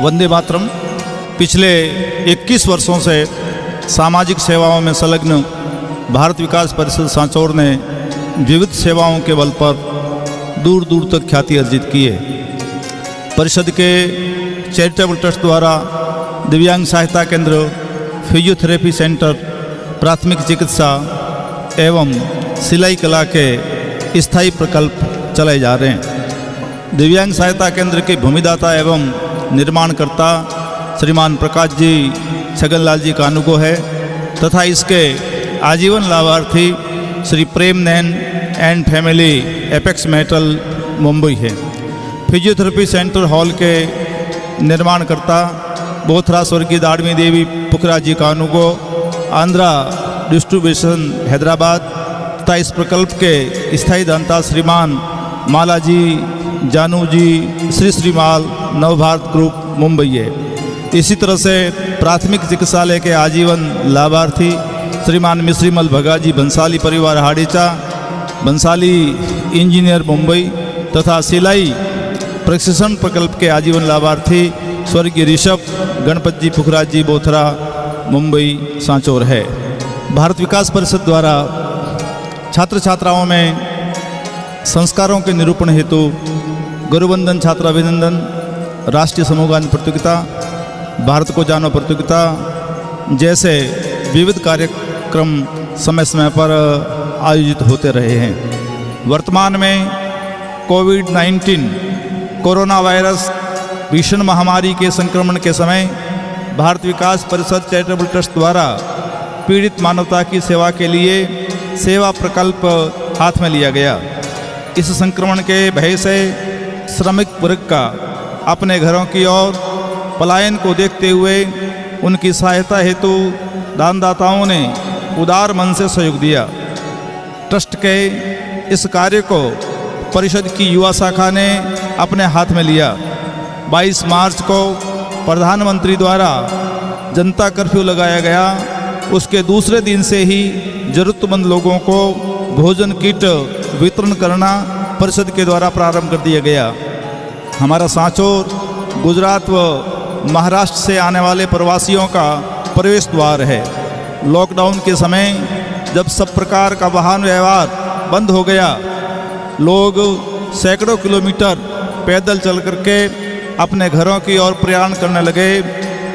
वंदे मातरम। पिछले 21 वर्षों से सामाजिक सेवाओं में संलग्न भारत विकास परिषद सांचौर ने विविध सेवाओं के बल पर दूर दूर तक ख्याति अर्जित की है। परिषद के चैरिटेबल ट्रस्ट द्वारा दिव्यांग सहायता केंद्र, फिजियोथेरेपी सेंटर, प्राथमिक चिकित्सा एवं सिलाई कला के स्थायी प्रकल्प चलाए जा रहे हैं। दिव्यांग सहायता केंद्र के भूमिदाता एवं निर्माणकर्ता श्रीमान प्रकाश जी छगनलाल जी कानूको है तथा इसके आजीवन लाभार्थी Shri Prem Nain and family apex metal Mumbai है। फिजियोथेरेपी सेंटर हॉल के निर्माणकर्ता बोथरा स्वर्गीय दाड़मी देवी पुखरा जी कानूको, आंध्रा डिस्ट्रीब्यूशन हैदराबाद तथा इस प्रकल्प के स्थायी दाता श्रीमान मालाजी जानू जी श्री माल नवभारत ग्रुप मुंबई है। इसी तरह से प्राथमिक चिकित्सालय के आजीवन लाभार्थी श्रीमान मिश्रीमल भगाजी बंसाली परिवार हाड़ीचा, बंसाली इंजीनियर मुंबई तथा सिलाई प्रशिक्षण प्रकल्प के आजीवन लाभार्थी स्वर्गीय ऋषभ गणपत जी पुखराज जी बोथरा मुंबई सांचौर है। भारत विकास परिषद द्वारा छात्र छात्राओं में संस्कारों के निरूपण हेतु गुरुवंदन छात्राभिनंदन, राष्ट्रीय समूहगान प्रतियोगिता, भारत को जानो प्रतियोगिता जैसे विविध कार्यक्रम समय समय पर आयोजित होते रहे हैं। वर्तमान में कोविड-19 कोरोना वायरस भीषण महामारी के संक्रमण के समय भारत विकास परिषद चैरिटेबल ट्रस्ट द्वारा पीड़ित मानवता की सेवा के लिए सेवा प्रकल्प हाथ में लिया गया। इस संक्रमण के भय से श्रमिक वर्ग का अपने घरों की ओर पलायन को देखते हुए उनकी सहायता हेतु दानदाताओं ने उदार मन से सहयोग दिया। ट्रस्ट के इस कार्य को परिषद की युवा शाखा ने अपने हाथ में लिया। 22 मार्च को प्रधानमंत्री द्वारा जनता कर्फ्यू लगाया गया। उसके दूसरे दिन से ही जरूरतमंद लोगों को भोजन किट वितरण करना परिषद के द्वारा प्रारंभ कर दिया गया। हमारा सांचौर गुजरात व महाराष्ट्र से आने वाले प्रवासियों का प्रवेश द्वार है। लॉकडाउन के समय जब सब प्रकार का वाहन व्यवहार बंद हो गया, लोग सैकड़ों किलोमीटर पैदल चल करके अपने घरों की ओर प्रयाण करने लगे।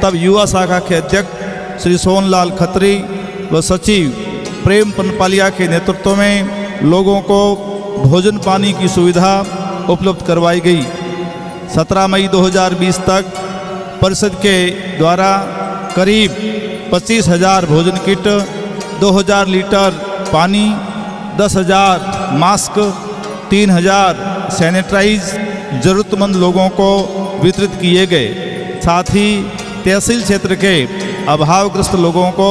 तब युवा शाखा के अध्यक्ष श्री सोनलाल खत्री व सचिव प्रेम पनपालिया के नेतृत्व में लोगों को भोजन पानी की सुविधा उपलब्ध करवाई गई। 17 मई 2020 तक परिषद के द्वारा करीब 25,000 भोजन किट, 2,000 लीटर पानी, 10,000 मास्क, 3,000 सैनिटाइज जरूरतमंद लोगों को वितरित किए गए। साथ ही तहसील क्षेत्र के अभावग्रस्त लोगों को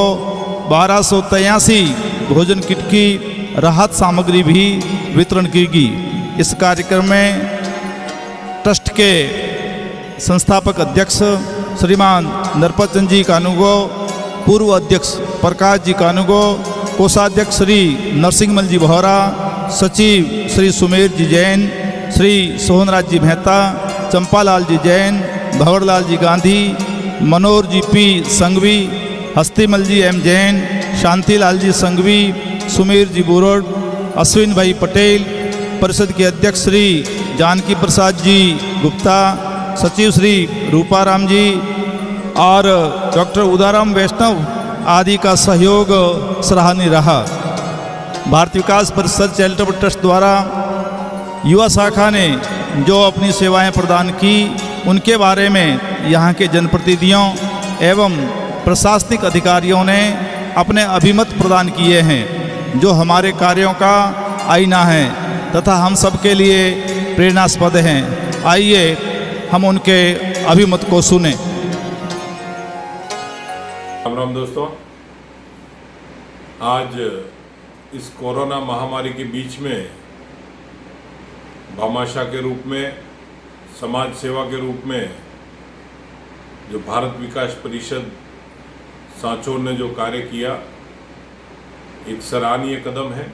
1283 भोजन किट की राहत सामग्री भी वितरण की गई। इस कार्यक्रम में ट्रस्ट के संस्थापक अध्यक्ष श्रीमान नरपतचंद जी कानूको, पूर्व अध्यक्ष प्रकाश जी कानूको, कोषाध्यक्ष श्री नरसिंहमल जी बोहरा, सचिव श्री सुमेर जी जैन, श्री सोहनराज जी मेहता, चंपालाल जी जैन, भंवरलाल जी गांधी, मनोहर जी पी संघवी, हस्तीमल जी एम जैन, शांतिलाल जी संघवी, सुमेर जी बुरड, अश्विन भाई पटेल, परिषद के अध्यक्ष श्री जानकी प्रसाद जी गुप्ता, सचिव श्री रूपाराम जी और डॉक्टर उदाराम वैष्णव आदि का सहयोग सराहनीय रहा। भारत विकास परिषद चैरिटेबल ट्रस्ट द्वारा युवा शाखा ने जो अपनी सेवाएं प्रदान की, उनके बारे में यहाँ के जनप्रतिनिधियों एवं प्रशासनिक अधिकारियों ने अपने अभिमत प्रदान किए हैं, जो हमारे कार्यों का आईना है तथा हम सबके लिए प्रेरणास्पद हैं। आइए हम उनके अभिमत को सुने। राम राम दोस्तों, आज इस कोरोना महामारी के बीच में भामाशाह के रूप में, समाज सेवा के रूप में जो भारत विकास परिषद सांचौर ने जो कार्य किया, एक सराहनीय कदम है।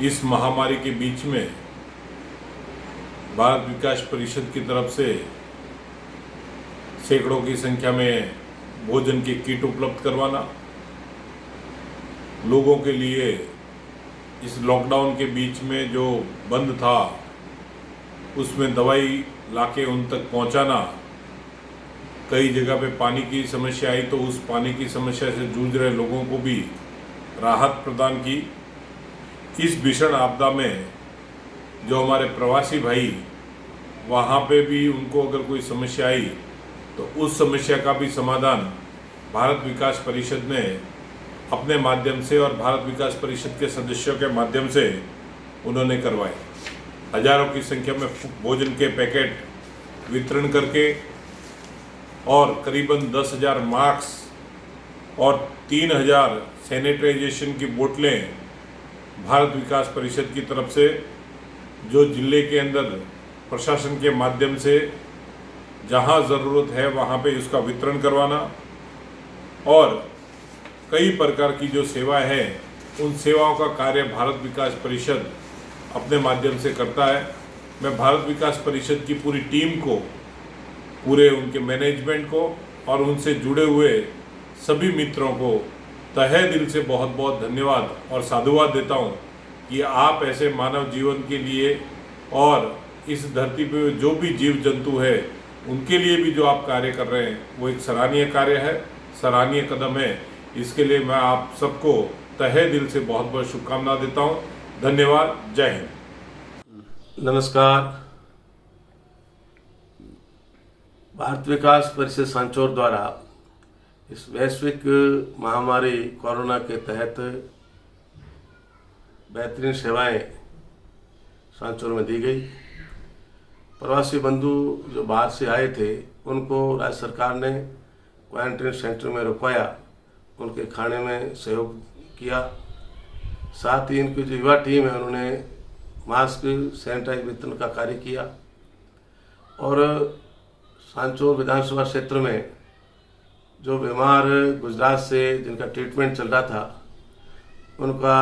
इस महामारी के बीच में भारत विकास परिषद की तरफ से सैकड़ों की संख्या में भोजन की किट उपलब्ध करवाना, लोगों के लिए इस लॉकडाउन के बीच में जो बंद था उसमें दवाई लाके उन तक पहुंचाना, कई जगह पे पानी की समस्या आई तो उस पानी की समस्या से जूझ रहे लोगों को भी राहत प्रदान की। इस भीषण आपदा में जो हमारे प्रवासी भाई वहाँ पे भी उनको अगर कोई समस्या आई तो उस समस्या का भी समाधान भारत विकास परिषद ने अपने माध्यम से और भारत विकास परिषद के सदस्यों के माध्यम से उन्होंने करवाए। हजारों की संख्या में भोजन के पैकेट वितरण करके और करीबन 10,000 मास्क और 3,000 सैनिटाइजेशन की बोतलें भारत विकास परिषद की तरफ से जो जिले के अंदर प्रशासन के माध्यम से जहां ज़रूरत है वहां पे उसका वितरण करवाना और कई प्रकार की जो सेवाएं हैं उन सेवाओं का कार्य भारत विकास परिषद अपने माध्यम से करता है। मैं भारत विकास परिषद की पूरी टीम को, पूरे उनके मैनेजमेंट को और उनसे जुड़े हुए सभी मित्रों को तहे दिल से बहुत बहुत धन्यवाद और साधुवाद देता हूं कि आप ऐसे मानव जीवन के लिए और इस धरती पे जो भी जीव जंतु है उनके लिए भी जो आप कार्य कर रहे हैं वो एक सराहनीय कार्य है, सराहनीय कदम है। इसके लिए मैं आप सबको तहे दिल से बहुत बहुत शुभकामना देता हूं। धन्यवाद। जय हिंद। नमस्कार। भारत विकास परिषद सांचौर द्वारा इस वैश्विक महामारी कोरोना के तहत बेहतरीन सेवाएं सांचौर में दी गई। प्रवासी बंधु जो बाहर से आए थे उनको राज्य सरकार ने क्वारंटीन सेंटर में रुकवाया, उनके खाने में सहयोग किया। साथ ही इनकी जो युवा टीम है उन्होंने मास्क सैनिटाइज वितरण का कार्य किया और सांचौर विधानसभा क्षेत्र में जो बीमार गुजरात से जिनका ट्रीटमेंट चल रहा था उनका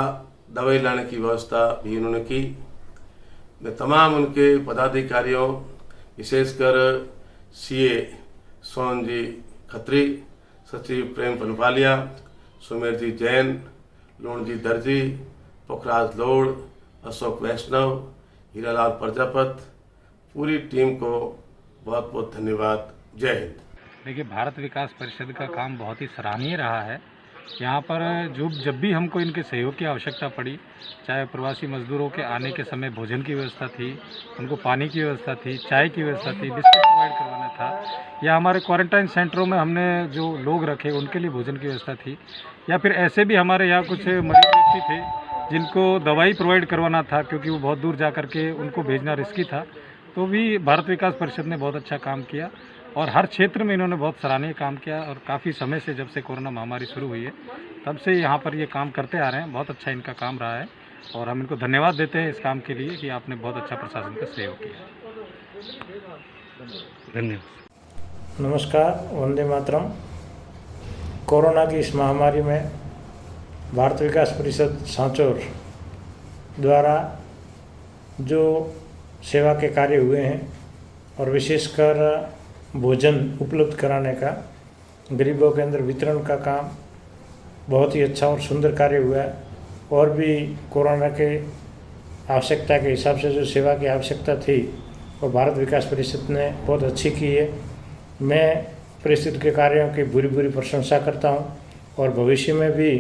दवाई लाने की व्यवस्था भी उन्होंने की। मैं तमाम उनके पदाधिकारियों, विशेषकर सीए सोन जी खत्री, सचिव प्रेम पनपालिया, सुमेर जी जैन, लोण जी दर्जी, पोखराज लोड़, अशोक वैष्णव, हीरालाल प्रजापत, पूरी टीम को बहुत बहुत धन्यवाद। जय हिंद। देखिए, भारत विकास परिषद का काम बहुत ही सराहनीय रहा है। यहाँ पर जब भी हमको इनके सहयोग की आवश्यकता पड़ी, चाहे प्रवासी मजदूरों के आने के समय भोजन की व्यवस्था थी, उनको पानी की व्यवस्था थी, चाय की व्यवस्था थी, बिस्कुट प्रोवाइड करवाना था, या हमारे क्वारंटाइन सेंटरों में हमने जो लोग रखे उनके लिए भोजन की व्यवस्था थी, या फिर ऐसे भी हमारे यहाँ कुछ मरीज व्यक्ति थे जिनको दवाई प्रोवाइड करवाना था क्योंकि वो बहुत दूर जा कर के उनको भेजना रिस्की था, तो भी भारत विकास परिषद ने बहुत अच्छा काम किया और हर क्षेत्र में इन्होंने बहुत सराहनीय काम किया। और काफ़ी समय से, जब से कोरोना महामारी शुरू हुई है तब से यहाँ पर ये काम करते आ रहे हैं। बहुत अच्छा इनका काम रहा है और हम इनको धन्यवाद देते हैं इस काम के लिए कि आपने बहुत अच्छा प्रशासन का सहयोग किया। धन्यवाद। नमस्कार, वंदे मातरम। कोरोना की इस महामारी में भारत विकास परिषद सांचौर द्वारा जो सेवा के कार्य हुए हैं और विशेषकर भोजन उपलब्ध कराने का, गरीबों के अंदर वितरण का काम बहुत ही अच्छा और सुंदर कार्य हुआ है। और भी कोरोना के आवश्यकता के हिसाब से जो सेवा की आवश्यकता थी वो भारत विकास परिषद ने बहुत अच्छी की है। मैं परिषद के कार्यों की बुरी बुरी प्रशंसा करता हूं और भविष्य में भी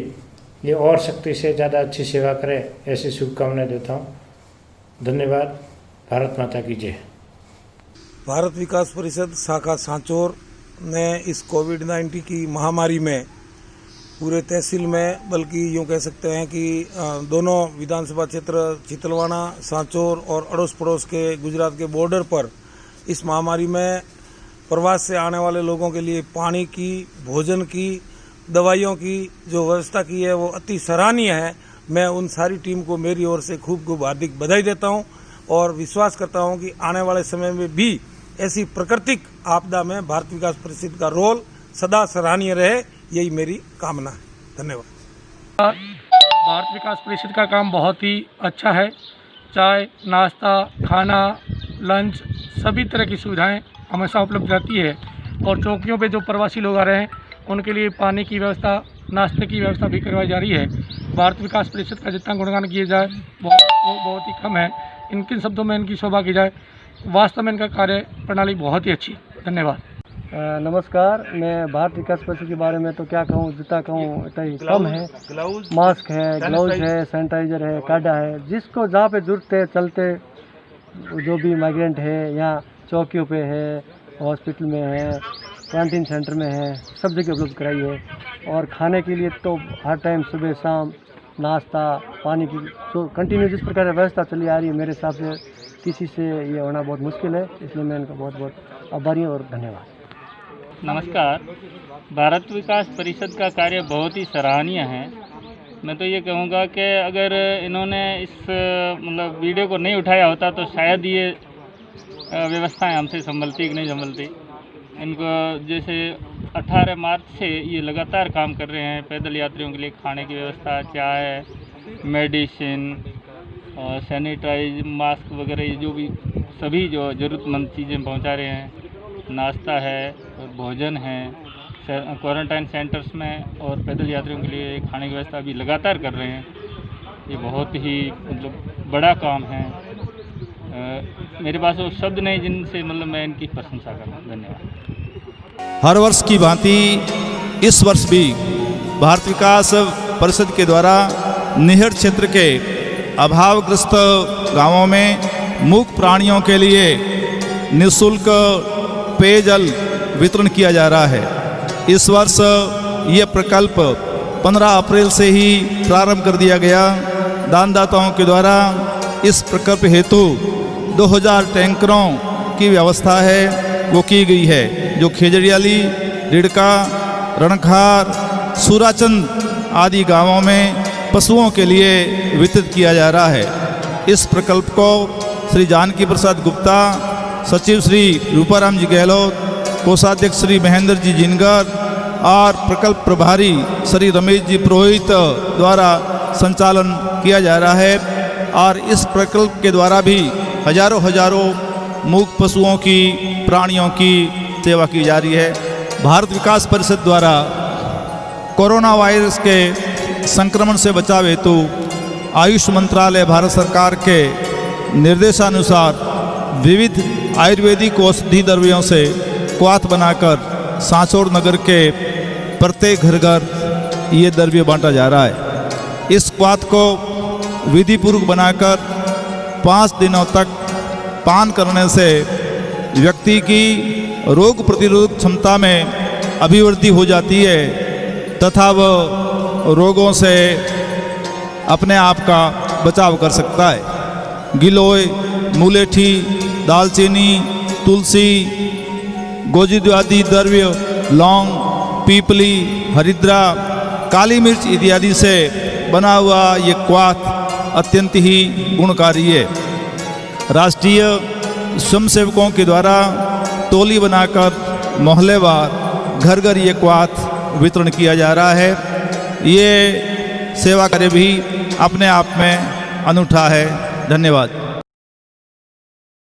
ये और सख्ती से ज़्यादा अच्छी सेवा करे ऐसी शुभकामनाएं देता हूं। धन्यवाद। भारत माता की जय। भारत विकास परिषद शाखा सांचौर ने इस कोविड-19 की महामारी में पूरे तहसील में, बल्कि यूँ कह सकते हैं कि दोनों विधानसभा क्षेत्र चितलवाना, सांचौर और अड़ोस पड़ोस के गुजरात के बॉर्डर पर इस महामारी में प्रवास से आने वाले लोगों के लिए पानी की, भोजन की, दवाइयों की जो व्यवस्था की है वो अति सराहनीय है। मैं उन सारी टीम को मेरी ओर से खूब खूब हार्दिक बधाई देता हूं और विश्वास करता हूं कि आने वाले समय में भी ऐसी प्राकृतिक आपदा में भारत विकास परिषद का रोल सदा सराहनीय रहे, यही मेरी कामना है। धन्यवाद। भारत विकास परिषद का काम बहुत ही अच्छा है। चाय, नाश्ता, खाना, लंच, सभी तरह की सुविधाएं हमेशा उपलब्ध रहती है। और चौकियों पे जो प्रवासी लोग आ रहे हैं उनके लिए पानी की व्यवस्था, नाश्ते की व्यवस्था भी करवाई जा रही है। भारत विकास परिषद का जितना गुणगान किया जाए वो बहुत ही कम है। इनके शब्दों में इनकी शोभा की जाए, वास्तव में इनका कार्य प्रणाली बहुत ही अच्छी है। धन्यवाद। नमस्कार। मैं भारत विकास परिषद के बारे में तो क्या कहूँ, जितना कहूँ इतना ही कम है। मास्क है, ग्लव्स है, सैनिटाइजर है, काढ़ा है, जिसको जहाँ पे जरूरत है चलते जो भी माइग्रेंट है यहाँ चौकियों पे है, हॉस्पिटल में है, क्वारंटीन सेंटर में है, सब जगह उपलब्ध कराई है। और खाने के लिए तो हर टाइम सुबह शाम नाश्ता पानी की जो कंटिन्यू जिस प्रकार व्यवस्था चली आ रही है, मेरे हिसाब से किसी से ये होना बहुत मुश्किल है। इसलिए मैं इनका बहुत बहुत आभारी हूँ और धन्यवाद। नमस्कार। भारत विकास परिषद का कार्य बहुत ही सराहनीय है। मैं तो ये कहूँगा कि अगर इन्होंने इस मतलब वीडियो को नहीं उठाया होता तो शायद ये व्यवस्थाएं हमसे संभलती कि नहीं संभलती। इनको जैसे 18 मार्च से ये लगातार काम कर रहे हैं, पैदल यात्रियों के लिए खाने की व्यवस्था, चाय, मेडिसिन और सैनिटाइज, मास्क वगैरह जो भी सभी जो ज़रूरतमंद चीज़ें पहुंचा रहे हैं, नाश्ता है और भोजन है क्वारंटाइन सेंटर्स में, और पैदल यात्रियों के लिए खाने की व्यवस्था भी लगातार कर रहे हैं। ये बहुत ही मतलब बड़ा काम है। मेरे पास वो शब्द नहीं जिनसे मतलब मैं इनकी प्रशंसा करूँ। धन्यवाद। हर वर्ष की भांति इस वर्ष भी भारत विकास परिषद के द्वारा निहर क्षेत्र के अभावग्रस्त गांवों में मूक प्राणियों के लिए निःशुल्क पेयजल वितरण किया जा रहा है। इस वर्ष ये प्रकल्प 15 अप्रैल से ही प्रारंभ कर दिया गया। दानदाताओं के द्वारा इस प्रकल्प हेतु 2000 टैंकरों की व्यवस्था है वो की गई है, जो खेजड़ियाली, रिड़का, रणखार, सूराचंद आदि गांवों में पशुओं के लिए वितरित किया जा रहा है। इस प्रकल्प को श्री जानकी प्रसाद गुप्ता, सचिव श्री रूपाराम जी गहलोत, कोषाध्यक्ष श्री महेंद्र जी जिनगर और प्रकल्प प्रभारी श्री रमेश जी पुरोहित द्वारा संचालन किया जा रहा है। और इस प्रकल्प के द्वारा भी हजारों मूक पशुओं की, प्राणियों की सेवा की जा रही है। भारत विकास परिषद द्वारा कोरोना वायरस के संक्रमण से बचाव हेतु आयुष मंत्रालय भारत सरकार के निर्देशानुसार विविध आयुर्वेदिक औषधि द्रव्यों से क्वाथ बनाकर सांचौर नगर के प्रत्येक घर ये द्रव्य बांटा जा रहा है। इस क्वाथ को विधिपूर्वक बनाकर 5 दिनों तक पान करने से व्यक्ति की रोग प्रतिरोधक क्षमता में अभिवृद्धि हो जाती है तथा वह रोगों से अपने आप का बचाव कर सकता है। गिलोय, मुलेठी, दालचीनी, तुलसी, गोजिद आदि द्रव्य, लौंग, पीपली, हरिद्रा, काली मिर्च इत्यादि से बना हुआ ये क्वाथ अत्यंत ही गुणकारी है। राष्ट्रीय स्वयंसेवकों के द्वारा टोली बनाकर मोहल्लेवार घर घर ये क्वाथ वितरण किया जा रहा है। ये सेवा कार्य भी अपने आप में अनूठा है। धन्यवाद।